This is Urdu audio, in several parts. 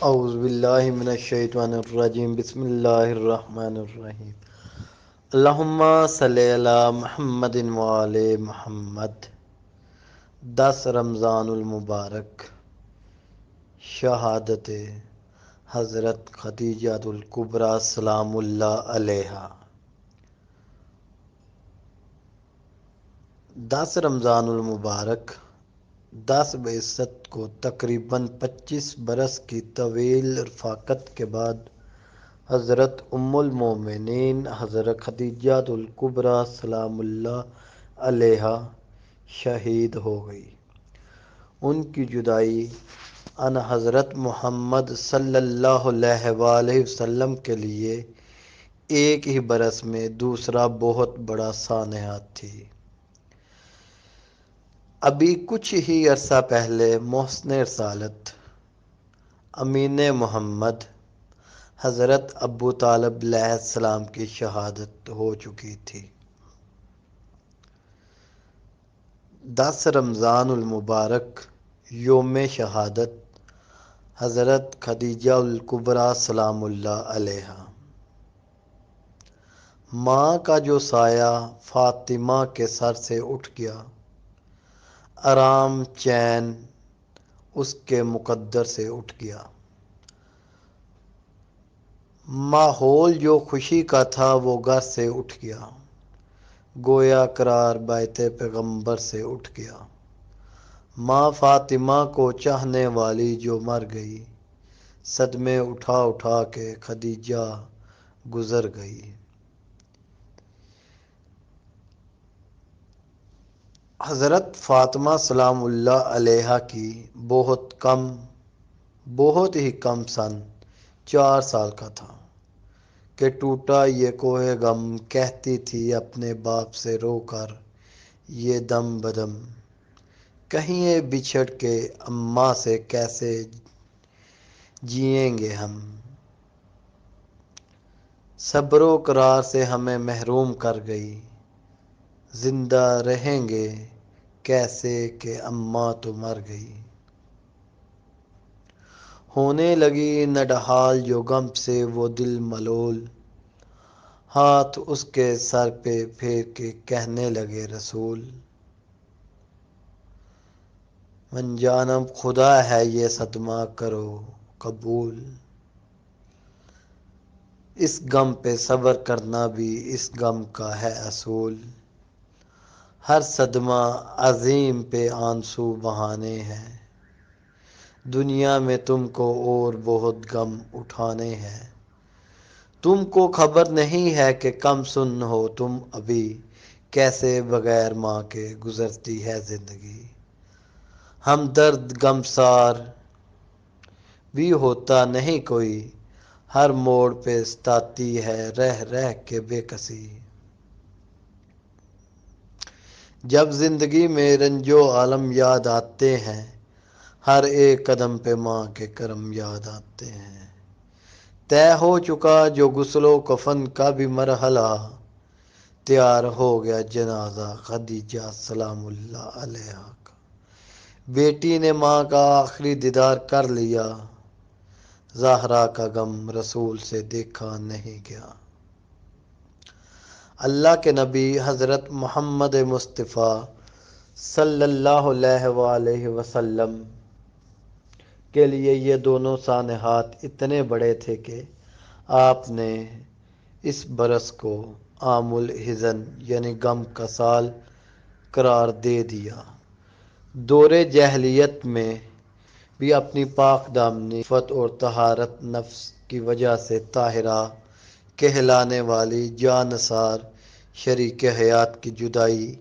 اعوذ باللہ من الشیطان الرجیم بسم اللہ الرحمن الرحیم اللہم صلی علی محمد وعلی محمد 10 رمضان المبارک شہادت حضرت خدیجہ الکبریٰ سلام اللہ علیہا 10 رمضان المبارک 10 بعثت کو تقریباً 25 برس کی طویل رفاقت کے بعد حضرت ام المومنین حضرت خدیجہ الکبریٰ سلام اللہ علیہا شہید ہو گئی۔ ان کی جدائی عن حضرت محمد صلی اللہ علیہ وآلہ وسلم کے لیے ایک ہی برس میں دوسرا بہت بڑا سانحہ تھی۔ ابھی کچھ ہی عرصہ پہلے محسن رسالت امین محمد حضرت ابو طالب علیہ السلام کی شہادت ہو چکی تھی۔ 10 رمضان المبارک یوم شہادت حضرت خدیجہ الکبریٰ سلام اللہ علیہا۔ ماں کا جو سایہ فاطمہ کے سر سے اٹھ گیا، آرام چین اس کے مقدر سے اٹھ گیا۔ ماحول جو خوشی کا تھا وہ گھر سے اٹھ گیا، گویا قرار بیت پیغمبر سے اٹھ گیا۔ ماں فاطمہ کو چاہنے والی جو مر گئی، صدمے اٹھا اٹھا کے خدیجہ گزر گئی۔ حضرت فاطمہ سلام اللہ علیہا کی بہت ہی کم سن 4 سال کا تھا کہ ٹوٹا یہ کوہ غم، کہتی تھی اپنے باپ سے رو کر یہ دم بدم، کہیں بچھڑ کے اماں سے کیسے جئیں گے ہم، صبر و قرار سے ہمیں محروم کر گئی، زندہ رہیں گے کیسے کہ اماں تو مر گئی۔ ہونے لگی نڈھال جو غم سے وہ دل ملول، ہاتھ اس کے سر پہ پھیر کے کہنے لگے رسول، من جانب خدا ہے یہ صدمہ کرو قبول، اس غم پہ صبر کرنا بھی اس غم کا ہے اصول، ہر صدمہ عظیم پہ آنسو بہانے ہیں، دنیا میں تم کو اور بہت غم اٹھانے ہیں، تم کو خبر نہیں ہے کہ کم سن ہو تم ابھی، کیسے بغیر ماں کے گزرتی ہے زندگی، ہمدرد غمسار بھی ہوتا نہیں کوئی، ہر موڑ پہ ستاتی ہے رہ رہ کے بے کسی، جب زندگی میں رنج و الم یاد آتے ہیں، ہر ایک قدم پہ ماں کے کرم یاد آتے ہیں، طے ہو چکا جو غسل و کفن کا بھی مرحلہ، تیار ہو گیا جنازہ خدیجہ سلام اللہ علیہا کا، بیٹی نے ماں کا آخری دیدار کر لیا، زہرا کا غم رسول سے دیکھا نہیں گیا۔ اللہ کے نبی حضرت محمد مصطفیٰ صلی اللہ علیہ وآلہ وسلم کے لیے یہ دونوں سانحات اتنے بڑے تھے کہ آپ نے اس برس کو عام الحزن یعنی غم کا سال قرار دے دیا۔ دور جاہلیت میں بھی اپنی پاک دامنی عفت اور طہارت نفس کی وجہ سے طاہرہ کہلانے والی جانثار شریک حیات کی جدائی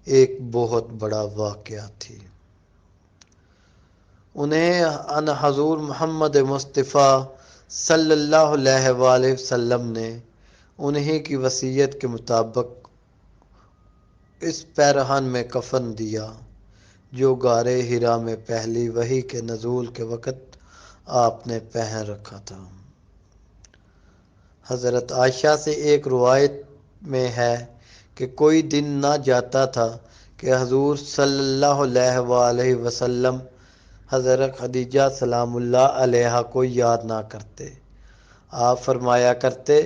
ایک بہت بڑا واقعہ تھی۔ انہیں عن حضور محمد مصطفیٰ صلی اللہ علیہ وآلہ وسلم نے انہی کی وصیت کے مطابق اس پیرہن میں کفن دیا جو غار حرا میں پہلی وحی کے نزول کے وقت آپ نے پہن رکھا تھا۔ حضرت عائشہ سے ایک روایت میں ہے کہ کوئی دن نہ جاتا تھا کہ حضور صلی اللہ علیہ وآلہ وسلم حضرت خدیجہ سلام اللہ علیہا کو یاد نہ کرتے۔ آپ فرمایا کرتے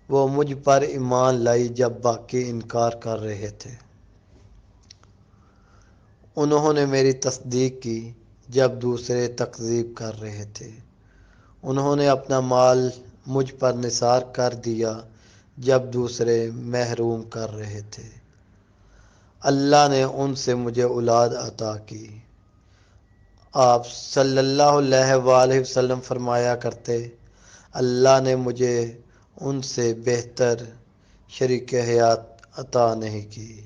وہ مجھ پر ایمان لائی جب باقی انکار کر رہے تھے۔ انہوں نے میری تصدیق کی جب دوسرے تکذیب کر رہے تھے۔ انہوں نے اپنا مال مجھ پر نثار کر دیا جب دوسرے محروم کر رہے تھے۔ اللہ نے ان سے مجھے اولاد عطا کی۔ آپ صلی اللہ علیہ وآلہ وسلم فرمایا کرتے اللہ نے مجھے ان سے بہتر شریک حیات عطا نہیں کی۔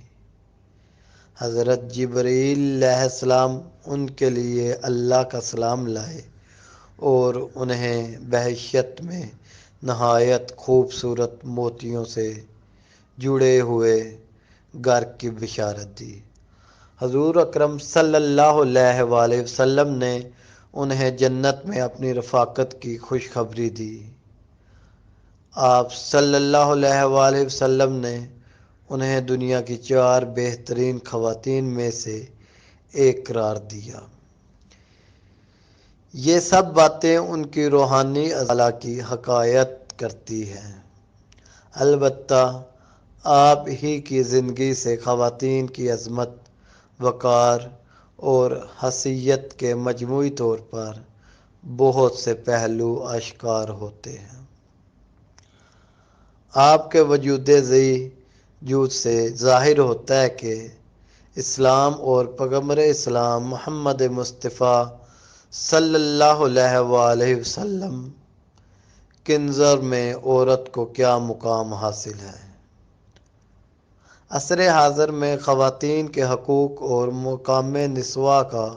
حضرت جبرائیل علیہ السلام ان کے لیے اللہ کا سلام لائے اور انہیں بہشت میں نہایت خوبصورت موتیوں سے جڑے ہوئے گھر کی بشارت دی۔ حضور اکرم صلی اللہ علیہ وآلہ وسلم نے انہیں جنت میں اپنی رفاقت کی خوشخبری دی۔ آپ صلی اللہ علیہ وآلہ وسلم نے انہیں دنیا کی 4 بہترین خواتین میں سے ایک قرار دیا۔ یہ سب باتیں ان کی روحانی ازالہ کی حکایت کرتی ہیں۔ البتہ آپ ہی کی زندگی سے خواتین کی عظمت، وقار اور حیثیت کے مجموعی طور پر بہت سے پہلو آشکار ہوتے ہیں۔ آپ کے وجود جود سے ظاہر ہوتا ہے کہ اسلام اور پیغمبر اسلام محمد مصطفیٰ صلی اللہ علیہ وآلہ وسلم کے نظر میں عورت کو کیا مقام حاصل ہے۔ عصر حاضر میں خواتین کے حقوق اور مقام نسواں کا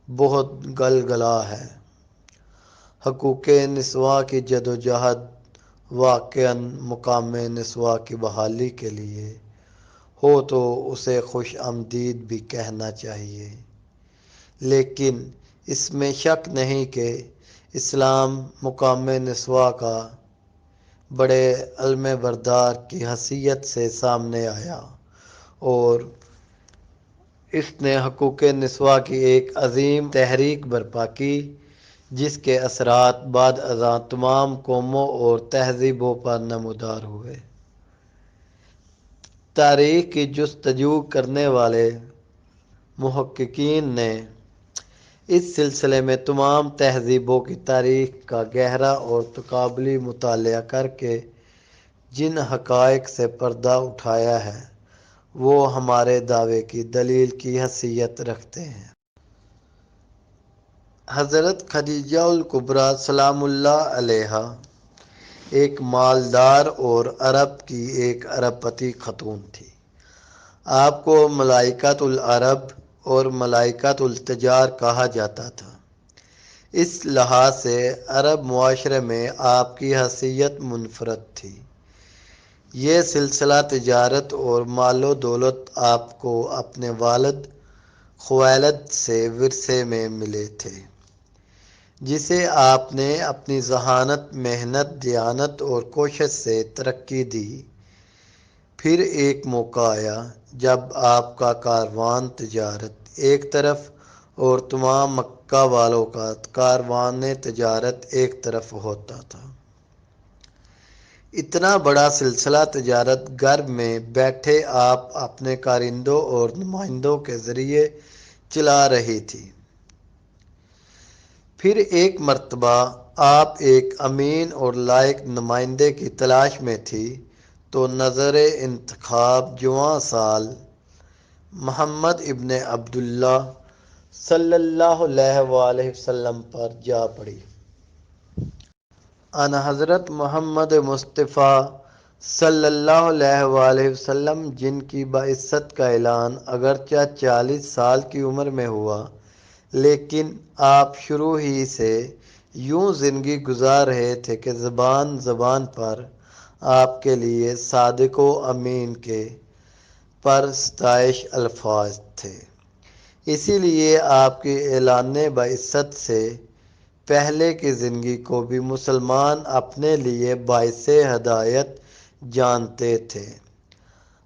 بہت گلگلہ ہے۔ حقوق نسواں کی جدوجہد واقعاً مقام نسواں کی بحالی کے لیے ہو تو اسے خوش آمدید بھی کہنا چاہیے، لیکن اس میں شک نہیں کہ اسلام مقام نسواں کا بڑے علم بردار کی حیثیت سے سامنے آیا اور اس نے حقوق نسواں کی ایک عظیم تحریک برپا کی جس کے اثرات بعد ازاں تمام قوموں اور تہذیبوں پر نمودار ہوئے۔ تاریخ کی جستجو کرنے والے محققین نے اس سلسلے میں تمام تہذیبوں کی تاریخ کا گہرا اور تقابلی مطالعہ کر کے جن حقائق سے پردہ اٹھایا ہے وہ ہمارے دعوے کی دلیل کی حیثیت رکھتے ہیں۔ حضرت خدیجہ الکبریٰ سلام اللہ علیہا ایک مالدار اور عرب کی ایک ارب پتی خاتون تھی۔ آپ کو ملائکۃ العرب اور ملائکۃ التجار کہا جاتا تھا۔ اس لحاظ سے عرب معاشرے میں آپ کی حیثیت منفرد تھی۔ یہ سلسلہ تجارت اور مال و دولت آپ کو اپنے والد خویلد سے ورثے میں ملے تھے، جسے آپ نے اپنی ذہانت، محنت، دیانت اور کوشش سے ترقی دی۔ پھر ایک موقع آیا جب آپ کا کاروان تجارت ایک طرف اور تمام مکہ والوں کا کاروان تجارت ایک طرف ہوتا تھا۔ اتنا بڑا سلسلہ تجارت گھر میں بیٹھے آپ اپنے کارندوں اور نمائندوں کے ذریعے چلا رہی تھی۔ پھر ایک مرتبہ آپ ایک امین اور لائق نمائندے کی تلاش میں تھی تو نظر انتخاب جواں سال محمد ابن عبداللہ صلی اللہ علیہ وآلہ وسلم پر جا پڑی۔ ان حضرت محمد مصطفیٰ صلی اللہ علیہ وآلہ وسلم جن کی بعثت کا اعلان اگرچہ 40 سال کی عمر میں ہوا لیکن آپ شروع ہی سے یوں زندگی گزار رہے تھے کہ زبان زبان پر آپ کے لیے صادق و امین کے پرستائش الفاظ تھے۔ اسی لیے آپ کی اعلان بعثت سے پہلے کی زندگی کو بھی مسلمان اپنے لیے باعث ہدایت جانتے تھے۔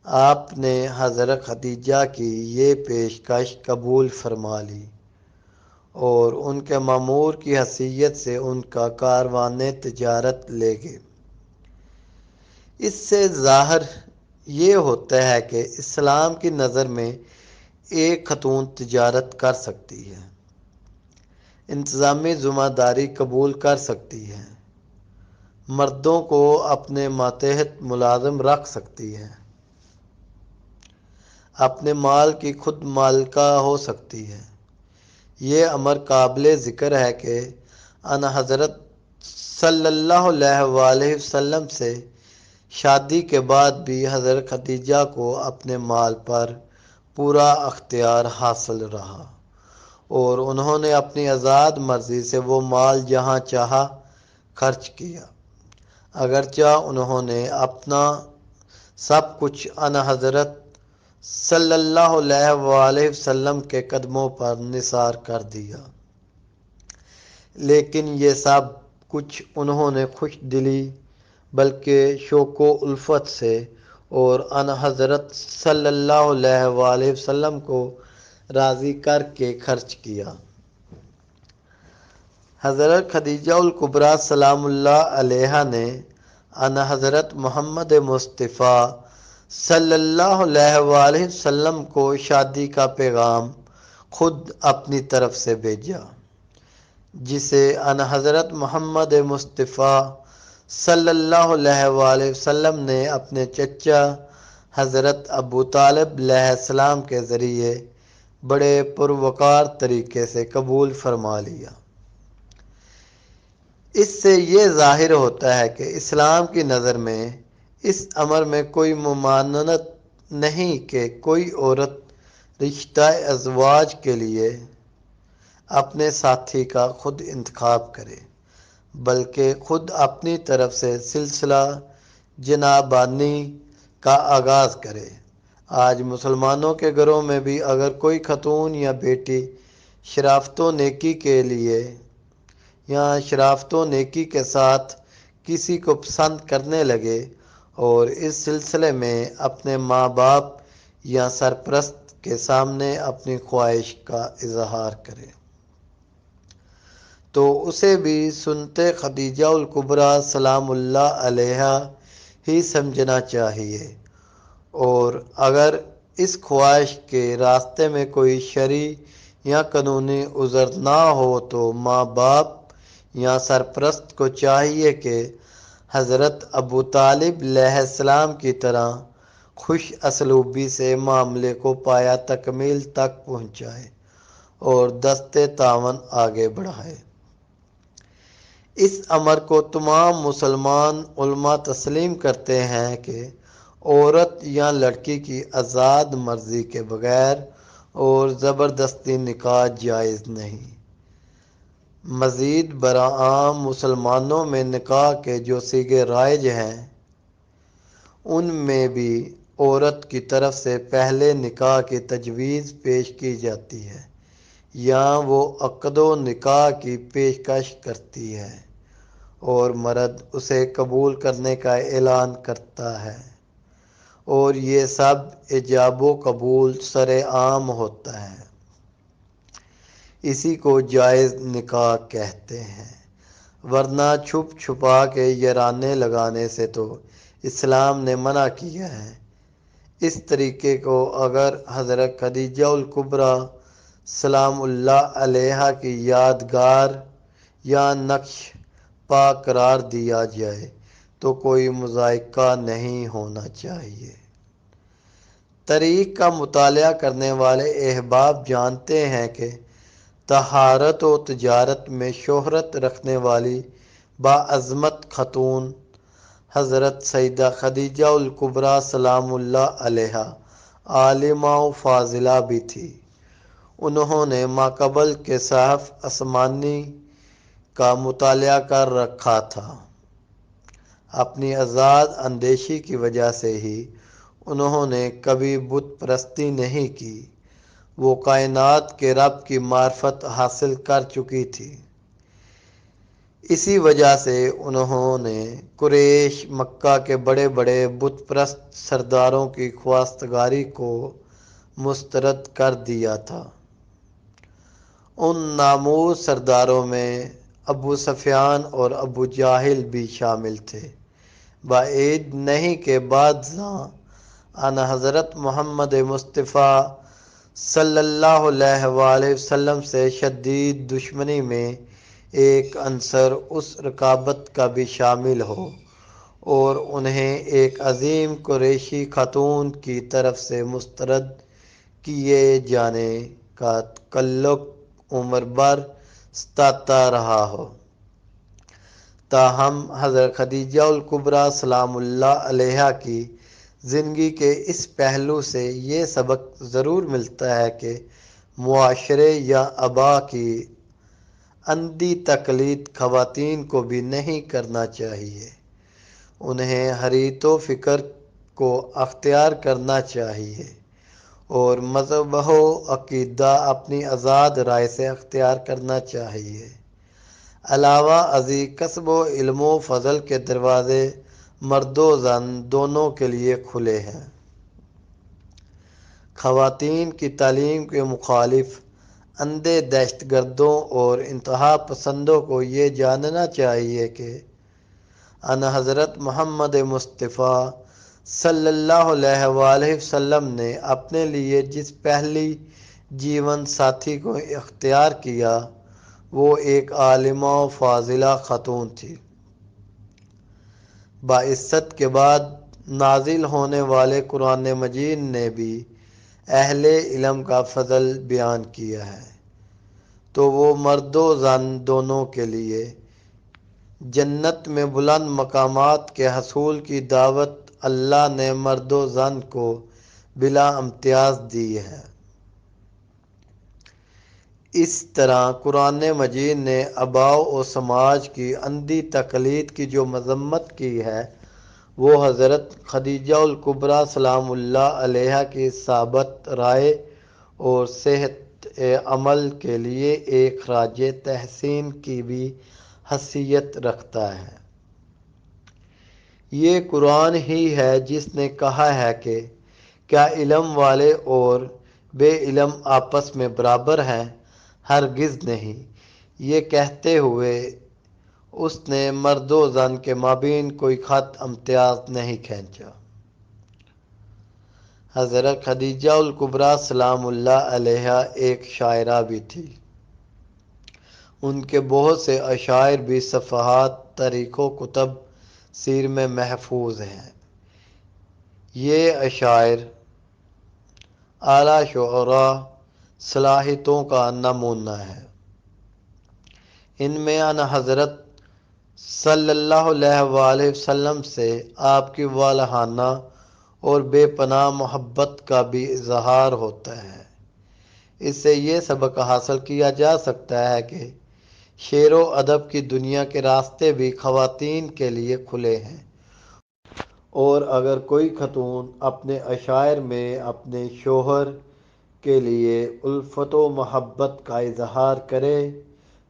آپ نے حضرت خدیجہ کی یہ پیشکش قبول فرما لی اور ان کے مامور کی حیثیت سے ان کا کاروان تجارت لے گئے۔ اس سے ظاہر یہ ہوتا ہے کہ اسلام کی نظر میں ایک خاتون تجارت کر سکتی ہے، انتظامی ذمہ داری قبول کر سکتی ہے، مردوں کو اپنے ماتحت ملازم رکھ سکتی ہے، اپنے مال کی خود مالکہ ہو سکتی ہے۔ یہ امر قابل ذکر ہے کہ ان حضرت صلی اللہ علیہ وآلہ وسلم سے شادی کے بعد بھی حضرت خدیجہ کو اپنے مال پر پورا اختیار حاصل رہا اور انہوں نے اپنی آزاد مرضی سے وہ مال جہاں چاہا خرچ کیا، اگرچہ انہوں نے اپنا سب کچھ ان حضرت صلی اللہ علیہ وآلہ وسلم کے قدموں پر نثار کر دیا، لیکن یہ سب کچھ انہوں نے خوش دلی بلکہ شوق و الفت سے اور ان حضرت صلی اللہ علیہ وآلہ وسلم کو راضی کر کے خرچ کیا۔ حضرت خدیجہ الکبریٰ سلام اللہ علیہا نے ان حضرت محمد مصطفیٰ صلی اللہ علیہ وآلہ وسلم کو شادی کا پیغام خود اپنی طرف سے بھیجا، جسے ان حضرت محمد مصطفیٰ صلی اللہ علیہ وآلہ وسلم نے اپنے چچا حضرت ابو طالب علیہ السلام کے ذریعے بڑے پروقار طریقے سے قبول فرما لیا۔ اس سے یہ ظاہر ہوتا ہے کہ اسلام کی نظر میں اس امر میں کوئی ممانعت نہیں کہ کوئی عورت رشتہ ازواج کے لیے اپنے ساتھی کا خود انتخاب کرے، بلکہ خود اپنی طرف سے سلسلہ جنابانی کا آغاز کرے۔ آج مسلمانوں کے گھروں میں بھی اگر کوئی خاتون یا بیٹی شرافت و نیکی کے لیے یا شرافت و نیکی کے ساتھ کسی کو پسند کرنے لگے اور اس سلسلے میں اپنے ماں باپ یا سرپرست کے سامنے اپنی خواہش کا اظہار کرے، تو اسے بھی سنت خدیجہ الکبریٰ سلام اللہ علیہا ہی سمجھنا چاہیے، اور اگر اس خواہش کے راستے میں کوئی شرعی یا قانونی عذر نہ ہو تو ماں باپ یا سرپرست کو چاہیے کہ حضرت ابو طالب علیہ السلام کی طرح خوش اسلوبی سے معاملے کو پایہ تکمیل تک پہنچائے اور دست تعاون آگے بڑھائے۔ اس امر کو تمام مسلمان علماء تسلیم کرتے ہیں کہ عورت یا لڑکی کی آزاد مرضی کے بغیر اور زبردستی نکاح جائز نہیں۔ مزید برآں مسلمانوں میں نکاح کے جو صیغے رائج ہیں ان میں بھی عورت کی طرف سے پہلے نکاح کی تجویز پیش کی جاتی ہے یا وہ عقد و نکاح کی پیشکش کرتی ہے اور مرد اسے قبول کرنے کا اعلان کرتا ہے، اور یہ سب ایجاب و قبول سرعام ہوتا ہے۔ اسی کو جائز نکاح کہتے ہیں، ورنہ چھپ چھپا کے یارانے لگانے سے تو اسلام نے منع کیا ہے۔ اس طریقے کو اگر حضرت خدیجہ الکبریٰ سلام اللہ علیہا کی یادگار یا نقش پا قرار دیا جائے تو کوئی مضائقہ نہیں ہونا چاہیے۔ تاریخ کا مطالعہ کرنے والے احباب جانتے ہیں کہ طہارت و تجارت میں شہرت رکھنے والی باعظمت خاتون حضرت سیدہ خدیجہ الکبریٰ سلام اللہ علیہا عالمہ و فاضلہ بھی تھی۔ انہوں نے ماقبل کے صحف آسمانی کا مطالعہ کر رکھا تھا۔ اپنی آزاد اندیشی کی وجہ سے ہی انہوں نے کبھی بت پرستی نہیں کی، وہ کائنات کے رب کی معرفت حاصل کر چکی تھی۔ اسی وجہ سے انہوں نے قریش مکہ کے بڑے بڑے بت پرست سرداروں کی خواستگاری کو مسترد کر دیا تھا ان نامور سرداروں میں ابو سفیان اور ابو جاہل بھی شامل تھے۔ بعید نہیں کہ بعد آن حضرت محمد مصطفیٰ صلی اللہ علیہ وآلہ وسلم سے شدید دشمنی میں ایک عنصر اس رکابت کا بھی شامل ہو اور انہیں ایک عظیم قریشی خاتون کی طرف سے مسترد کیے جانے کا تعلق عمر بھر ستاتا رہا ہو۔ تاہم حضرت خدیجہ الکبریٰ سلام اللہ علیہا کی زندگی کے اس پہلو سے یہ سبق ضرور ملتا ہے کہ معاشرے یا آبا کی اندھی تقلید خواتین کو بھی نہیں کرنا چاہیے۔ انہیں حریت و فکر کو اختیار کرنا چاہیے اور مذہب و عقیدہ اپنی آزاد رائے سے اختیار کرنا چاہیے۔ علاوہ ازیں کسب و علم و فضل کے دروازے مرد و زن دونوں کے لیے کھلے ہیں۔ خواتین کی تعلیم کے مخالف اندھے دہشت گردوں اور انتہا پسندوں کو یہ جاننا چاہیے کہ ان حضرت محمد مصطفیٰ صلی اللہ علیہ وآلہ وسلم نے اپنے لیے جس پہلی جیون ساتھی کو اختیار کیا وہ ایک عالمہ و فاضلہ خاتون تھی۔ بعثت کے بعد نازل ہونے والے قرآن مجید نے بھی اہل علم کا فضل بیان کیا ہے، تو وہ مرد و زن دونوں کے لیے جنت میں بلند مقامات کے حصول کی دعوت اللہ نے مرد و زن کو بلا امتیاز دی ہے۔ اس طرح قرآن مجید نے آباء و سماج کی اندھی تقلید کی جو مذمت کی ہے وہ حضرت خدیجہ الکبریٰ سلام اللہ علیہا کی ثابت رائے اور صحت عمل کے لیے ایک خراج تحسین کی بھی حیثیت رکھتا ہے۔ یہ قرآن ہی ہے جس نے کہا ہے کہ کیا علم والے اور بے علم آپس میں برابر ہیں؟ ہرگز نہیں۔ یہ کہتے ہوئے اس نے مرد و زن کے مابین کوئی خط امتیاز نہیں کھینچا۔ حضرت خدیجہ الکبریٰ سلام اللہ علیہا ایک شاعرہ بھی تھی۔ ان کے بہت سے اشعار بھی صفحات تاریخ و کتب سیر میں محفوظ ہیں۔ یہ اشعار اعلیٰ شعراء صلاحیتوں کا نمونہ ہے۔ ان میں ان حضرت صلی اللہ علیہ وآلہ وسلم سے آپ کی والہانہ اور بے پناہ محبت کا بھی اظہار ہوتا ہے۔ اس سے یہ سبق حاصل کیا جا سکتا ہے کہ شعر و ادب کی دنیا کے راستے بھی خواتین کے لیے کھلے ہیں، اور اگر کوئی خاتون اپنے اشعار میں اپنے شوہر کے لیے الفت و محبت کا اظہار کرے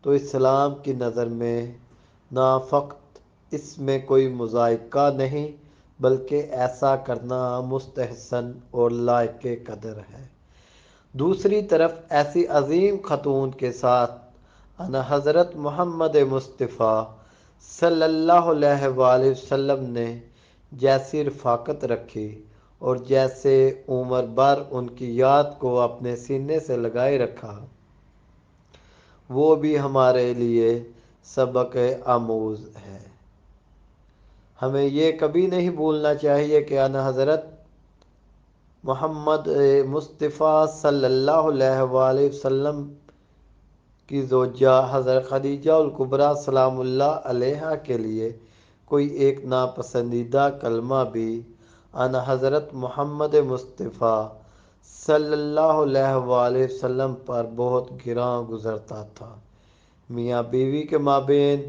تو اسلام کی نظر میں نہ فقط اس میں کوئی مضائقہ نہیں بلکہ ایسا کرنا مستحسن اور لائق قدر ہے۔ دوسری طرف ایسی عظیم خاتون کے ساتھ ان حضرت محمد مصطفیٰ صلی اللہ علیہ وآلہ وسلم نے جیسی رفاقت رکھی اور جیسے عمر بھر ان کی یاد کو اپنے سینے سے لگائے رکھا، وہ بھی ہمارے لیے سبق آموز ہے۔ ہمیں یہ کبھی نہیں بھولنا چاہیے کہ ان حضرت محمد مصطفیٰ صلی اللہ علیہ وآلہ وسلم کی زوجہ حضرت خدیجہ الکبریٰ سلام اللہ علیہا کے لیے کوئی ایک ناپسندیدہ کلمہ بھی ان حضرت محمد مصطفیٰ صلی اللہ علیہ وآلہ وسلم پر بہت گراں گزرتا تھا۔ میاں بیوی کے مابین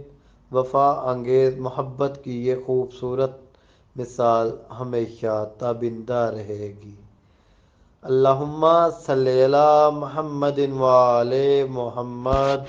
وفا انگیز محبت کی یہ خوبصورت مثال ہمیشہ تابندہ رہے گی۔ اللہم صلی علی محمد وآل محمد۔